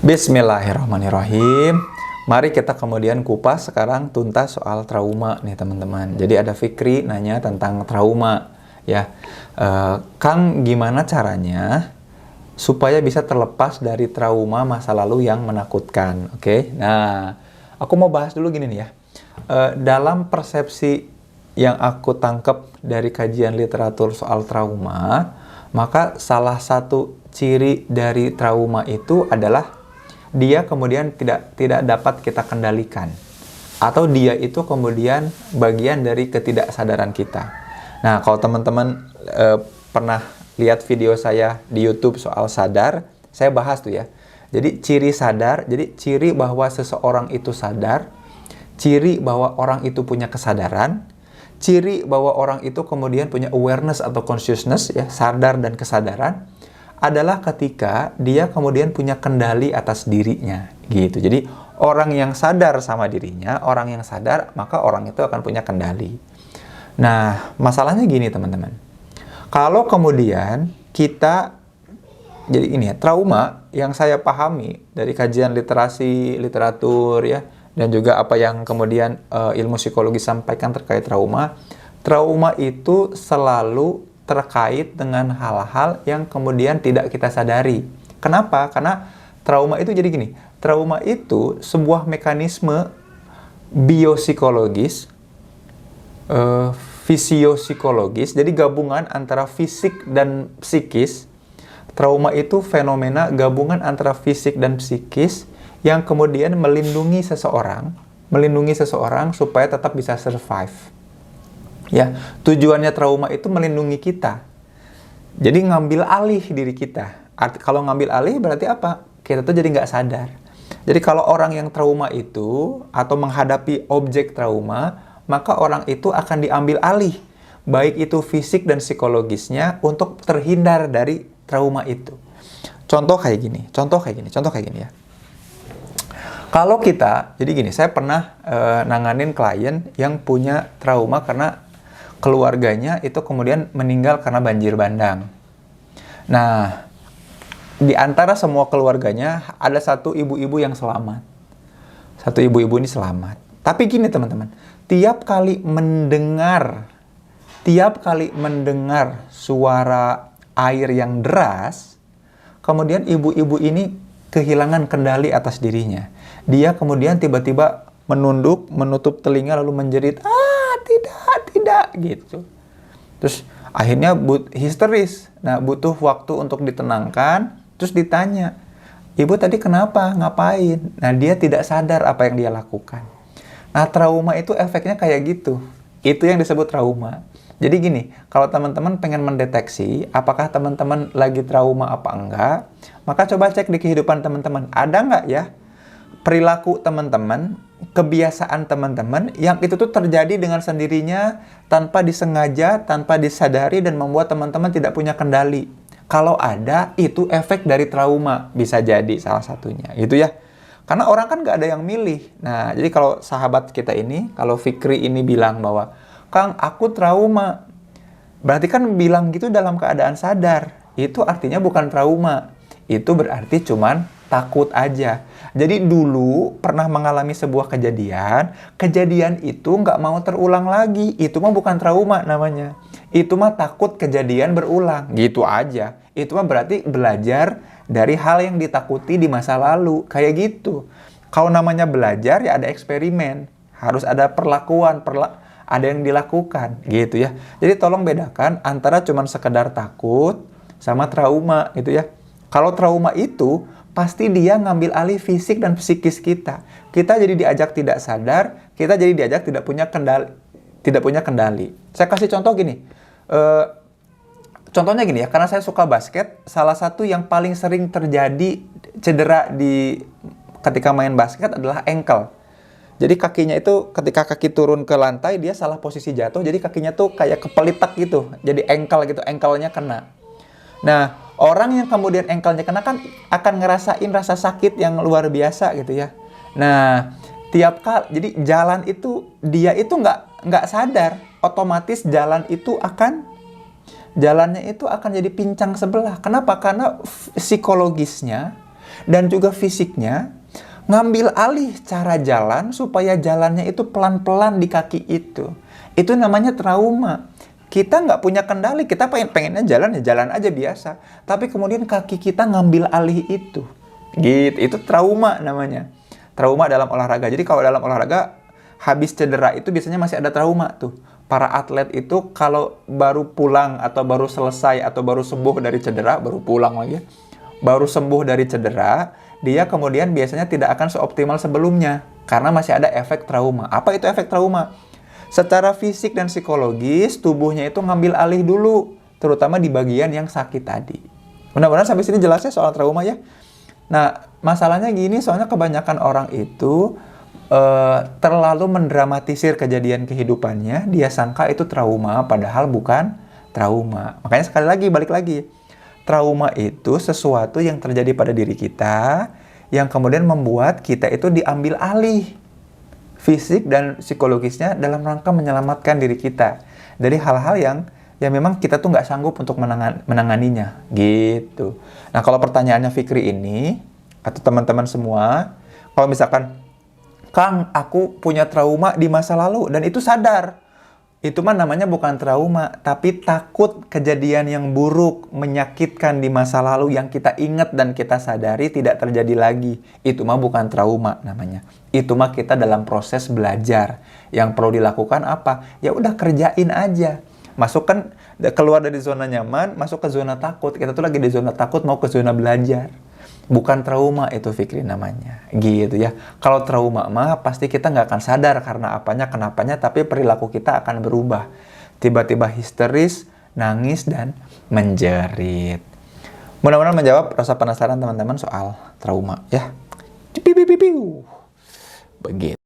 Bismillahirrahmanirrahim. Mari kita kemudian kupas sekarang tuntas soal trauma nih teman-teman. Jadi ada Fikri nanya tentang trauma ya. Kang, gimana caranya supaya bisa terlepas dari trauma masa lalu yang menakutkan? Oke. Nah, aku mau bahas dulu gini nih ya. Dalam persepsi yang aku tangkap dari kajian literatur soal trauma, maka salah satu ciri dari trauma itu adalah dia kemudian tidak dapat kita kendalikan, atau dia itu kemudian bagian dari ketidaksadaran kita. Nah, kalau teman-teman pernah lihat video saya di YouTube soal sadar, saya bahas tuh ya. Jadi ciri sadar, jadi ciri bahwa seseorang itu sadar, ciri bahwa orang itu punya kesadaran, ciri bahwa orang itu kemudian punya awareness atau consciousness ya, sadar dan kesadaran, adalah ketika dia kemudian punya kendali atas dirinya gitu. Jadi orang yang sadar sama dirinya, orang yang sadar, maka orang itu akan punya kendali. Nah, masalahnya gini teman-teman. Kalau kemudian kita, jadi ini ya, trauma yang saya pahami dari kajian literasi, literatur ya, dan juga apa yang kemudian ilmu psikologi sampaikan terkait trauma, trauma itu selalu terkait dengan hal-hal yang kemudian tidak kita sadari. Kenapa? Karena trauma itu jadi gini, trauma itu sebuah mekanisme biopsikologis, fisiopsikologis, jadi gabungan antara fisik dan psikis. Trauma itu fenomena gabungan antara fisik dan psikis yang kemudian melindungi seseorang supaya tetap bisa survive. Ya, tujuannya trauma itu melindungi kita. Jadi ngambil alih diri kita. Kalau ngambil alih berarti apa? Kita tuh jadi nggak sadar. Jadi kalau orang yang trauma itu atau menghadapi objek trauma, maka orang itu akan diambil alih, baik itu fisik dan psikologisnya untuk terhindar dari trauma itu. Contoh kayak gini ya. Kalau kita, jadi gini, saya pernah nanganin klien yang punya trauma karena keluarganya itu kemudian meninggal karena banjir bandang. Nah, di antara semua keluarganya ada satu ibu-ibu yang selamat. Satu ibu-ibu ini selamat. Tapi gini teman-teman, tiap kali mendengar suara air yang deras, kemudian ibu-ibu ini kehilangan kendali atas dirinya. Dia kemudian tiba-tiba menunduk, menutup telinga lalu menjerit, tidak gitu. Terus akhirnya histeris. Nah, butuh waktu untuk ditenangkan. Terus ditanya, ibu tadi kenapa? Ngapain? Nah, dia tidak sadar apa yang dia lakukan. Nah, trauma itu efeknya kayak gitu. Itu yang disebut trauma. Jadi gini, kalau teman-teman pengen mendeteksi apakah teman-teman lagi trauma apa enggak, maka coba cek di kehidupan teman-teman. Ada nggak ya perilaku teman-teman, kebiasaan teman-teman yang itu tuh terjadi dengan sendirinya tanpa disengaja, tanpa disadari dan membuat teman-teman tidak punya kendali. Kalau ada, itu efek dari trauma, bisa jadi salah satunya gitu ya. Karena orang kan nggak ada yang milih. Nah, jadi kalau sahabat kita ini, kalau Fikri ini bilang bahwa Kang, aku trauma, berarti kan bilang gitu dalam keadaan sadar. Itu artinya bukan trauma, itu berarti cuman takut aja. Jadi dulu pernah mengalami sebuah kejadian itu nggak mau terulang lagi. Itu mah bukan trauma namanya. Itu mah takut kejadian berulang. Gitu aja. Itu mah berarti belajar dari hal yang ditakuti di masa lalu. Kayak gitu. Kalau namanya belajar ya ada eksperimen. Harus ada perlakuan, ada yang dilakukan. Gitu ya. Jadi tolong bedakan antara cuman sekedar takut sama trauma gitu ya. Kalau trauma itu pasti dia ngambil alih fisik dan psikis kita. Kita jadi diajak tidak sadar, kita jadi diajak tidak punya kendali. Saya kasih contoh gini. Contohnya gini ya, karena saya suka basket, salah satu yang paling sering terjadi cedera ketika main basket adalah ankle. Jadi kakinya itu ketika kaki turun ke lantai dia salah posisi jatuh, jadi kakinya tuh kayak kepelitak gitu. Jadi ankle gitu, ankle-nya kena. Nah, orang yang kemudian ankle-nya kena kan akan ngerasain rasa sakit yang luar biasa gitu ya. Nah, tiap kali, jadi jalan itu, dia itu nggak sadar, otomatis jalannya itu akan jadi pincang sebelah. Kenapa? Karena psikologisnya Dan juga fisiknya, ngambil alih cara jalan supaya jalannya itu pelan-pelan di kaki itu. Itu namanya trauma. Kita nggak punya kendali, kita pengennya jalan ya jalan aja biasa. Tapi kemudian kaki kita ngambil alih itu. Gitu, itu trauma namanya. Trauma dalam olahraga. Jadi kalau dalam olahraga, habis cedera itu biasanya masih ada trauma tuh. Para atlet itu kalau baru pulang atau baru selesai atau baru sembuh dari cedera, baru pulang lagi, baru sembuh dari cedera, dia kemudian biasanya tidak akan seoptimal sebelumnya karena masih ada efek trauma. Apa itu efek trauma? Secara fisik dan psikologis, tubuhnya itu ngambil alih dulu, terutama di bagian yang sakit tadi. Mudah-mudahan sampai sini jelasnya soal trauma ya. Nah, masalahnya gini, soalnya kebanyakan orang itu terlalu mendramatisir kejadian kehidupannya, dia sangka itu trauma, padahal bukan trauma. Makanya sekali lagi, balik lagi. Trauma itu sesuatu yang terjadi pada diri kita, yang kemudian membuat kita itu diambil alih fisik dan psikologisnya dalam rangka menyelamatkan diri kita dari hal-hal yang memang kita tuh nggak sanggup untuk menanganinya, gitu. Nah, kalau pertanyaannya Fikri ini, atau teman-teman semua, kalau misalkan, Kang, aku punya trauma di masa lalu, dan itu sadar. Itu mah namanya bukan trauma, tapi takut kejadian yang buruk, menyakitkan di masa lalu yang kita ingat dan kita sadari tidak terjadi lagi. Itu mah bukan trauma namanya. Itu mah kita dalam proses belajar. Yang perlu dilakukan apa? Ya udah kerjain aja. Masukkan, keluar dari zona nyaman, masuk ke zona takut. Kita tuh lagi di zona takut, mau ke zona belajar. Bukan trauma itu Fikri namanya, gitu ya. Kalau trauma mah pasti kita nggak akan sadar karena apanya, kenapanya, tapi perilaku kita akan berubah. Tiba-tiba histeris, nangis, dan menjerit. Mudah-mudahan menjawab rasa penasaran teman-teman soal trauma ya. Begitu.